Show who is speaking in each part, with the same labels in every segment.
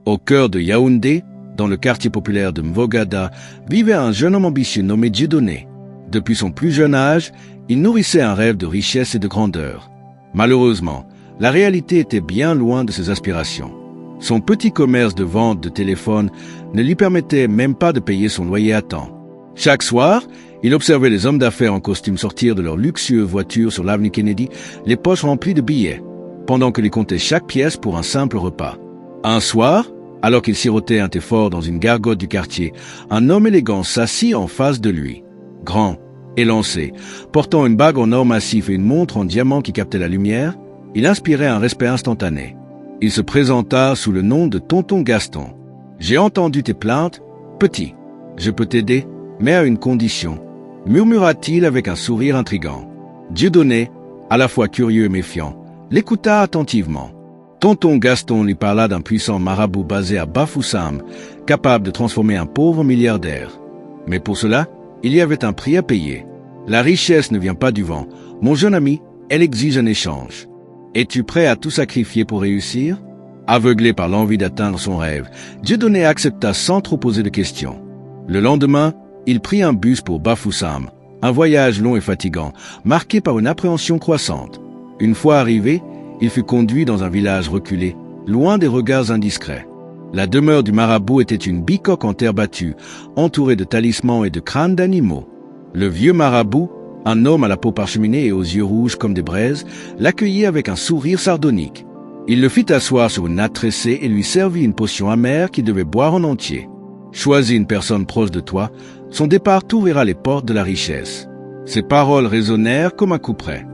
Speaker 1: Au cœur de Yaoundé, dans le quartier populaire de Mvogada, vivait un jeune homme ambitieux nommé Dieudonné. Depuis son plus jeune âge, il nourrissait un rêve de richesse et de grandeur. Malheureusement, la réalité était bien loin de ses aspirations. Son petit commerce de vente de téléphone ne lui permettait même pas de payer son loyer à temps. Chaque soir, il observait les hommes d'affaires en costume sortir de leur luxueuse voiture sur l'avenue Kennedy, les poches remplies de billets, pendant qu'il comptait chaque pièce pour un simple repas. Un soir, alors qu'il sirotait un thé fort dans une gargote du quartier, un homme élégant s'assit en face de lui. Grand, élancé, portant une bague en or massif et une montre en diamant qui captait la lumière, il inspirait un respect instantané. Il se présenta sous le nom de Tonton Gaston. « J'ai entendu tes plaintes. Petit, je peux t'aider, mais à une condition, » murmura-t-il avec un sourire intrigant. Dieudonné, à la fois curieux et méfiant, l'écouta attentivement. Tonton Gaston lui parla d'un puissant marabout basé à Bafoussam, capable de transformer un pauvre en milliardaire. Mais pour cela, il y avait un prix à payer. La richesse ne vient pas du vent. Mon jeune ami, elle exige un échange. Es-tu prêt à tout sacrifier pour réussir? Aveuglé par l'envie d'atteindre son rêve, Dieudonné accepta sans trop poser de questions. Le lendemain, il prit un bus pour Bafoussam, un voyage long et fatigant, marqué par une appréhension croissante. Une fois arrivé, il fut conduit dans un village reculé, loin des regards indiscrets. La demeure du marabout était une bicoque en terre battue, entourée de talismans et de crânes d'animaux. Le vieux marabout, un homme à la peau parcheminée et aux yeux rouges comme des braises, l'accueillit avec un sourire sardonique. Il le fit asseoir sur une natte tressée et lui servit une potion amère qu'il devait boire en entier. Choisis une personne proche de toi, son départ t'ouvrira les portes de la richesse. Ces paroles résonnèrent comme un coup près.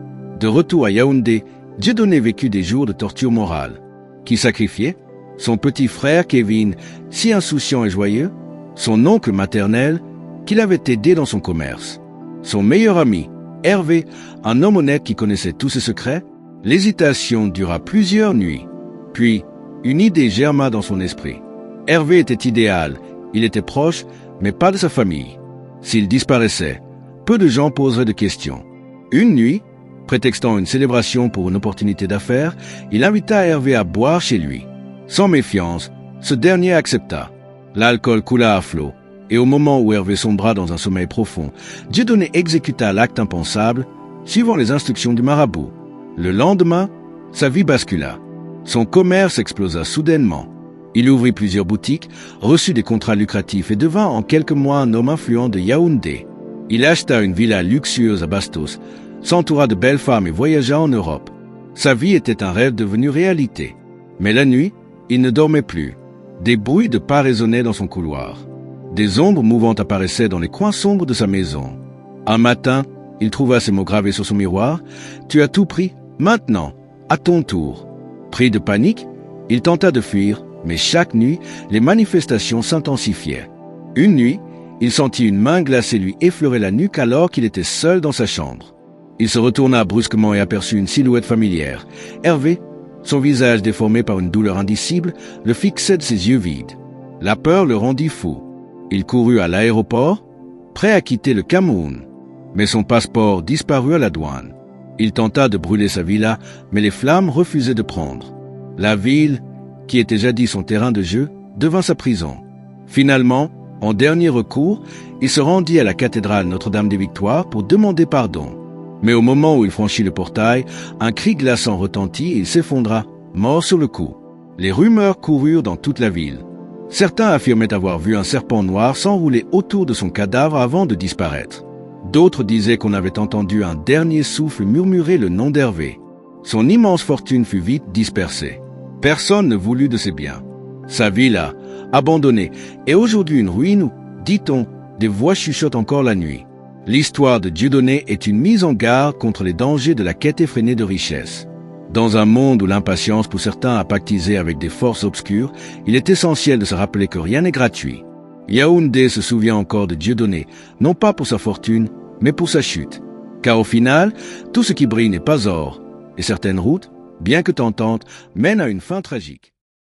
Speaker 1: De retour à Yaoundé, Dieudonné vécut des jours de torture morale. Qui sacrifiait? Son petit frère Kevin, si insouciant et joyeux, son oncle maternel, qui l'avait aidé dans son commerce, son meilleur ami, Hervé, un homme honnête qui connaissait tous ses secrets. L'hésitation dura plusieurs nuits. Puis, une idée germa dans son esprit. Hervé était idéal, il était proche, mais pas de sa famille. S'il disparaissait, peu de gens poseraient de questions. Une nuit, prétextant une célébration pour une opportunité d'affaires, il invita Hervé à boire chez lui. Sans méfiance, ce dernier accepta. L'alcool coula à flot, et au moment où Hervé sombra dans un sommeil profond, Dieudonné exécuta l'acte impensable, suivant les instructions du marabout. Le lendemain, sa vie bascula. Son commerce explosa soudainement. Il ouvrit plusieurs boutiques, reçut des contrats lucratifs et devint en quelques mois un homme influent de Yaoundé. Il acheta une villa luxueuse à Bastos, s'entoura de belles femmes et voyagea en Europe. Sa vie était un rêve devenu réalité. Mais la nuit, il ne dormait plus. Des bruits de pas résonnaient dans son couloir. Des ombres mouvantes apparaissaient dans les coins sombres de sa maison. Un matin, il trouva ces mots gravés sur son miroir. « Tu as tout pris, maintenant, à ton tour. » Pris de panique, il tenta de fuir, mais chaque nuit, les manifestations s'intensifiaient. Une nuit, il sentit une main glacée lui effleurer la nuque alors qu'il était seul dans sa chambre. Il se retourna brusquement et aperçut une silhouette familière. Hervé, son visage déformé par une douleur indicible, le fixait de ses yeux vides. La peur le rendit fou. Il courut à l'aéroport, prêt à quitter le Cameroun. Mais son passeport disparut à la douane. Il tenta de brûler sa villa, mais les flammes refusaient de prendre. La ville, qui était jadis son terrain de jeu, devint sa prison. Finalement, en dernier recours, il se rendit à la cathédrale Notre-Dame-des-Victoires pour demander pardon. Mais au moment où il franchit le portail, un cri glaçant retentit et il s'effondra, mort sur le coup. Les rumeurs coururent dans toute la ville. Certains affirmaient avoir vu un serpent noir s'enrouler autour de son cadavre avant de disparaître. D'autres disaient qu'on avait entendu un dernier souffle murmurer le nom d'Hervé. Son immense fortune fut vite dispersée. Personne ne voulut de ses biens. Sa villa, abandonnée, est aujourd'hui une ruine où, dit-on, des voix chuchotent encore la nuit. L'histoire de Dieudonné est une mise en garde contre les dangers de la quête effrénée de richesse. Dans un monde où l'impatience pousse certains à pactiser avec des forces obscures, il est essentiel de se rappeler que rien n'est gratuit. Yaoundé se souvient encore de Dieudonné, non pas pour sa fortune, mais pour sa chute. Car au final, tout ce qui brille n'est pas or, et certaines routes, bien que tentantes, mènent à une fin tragique.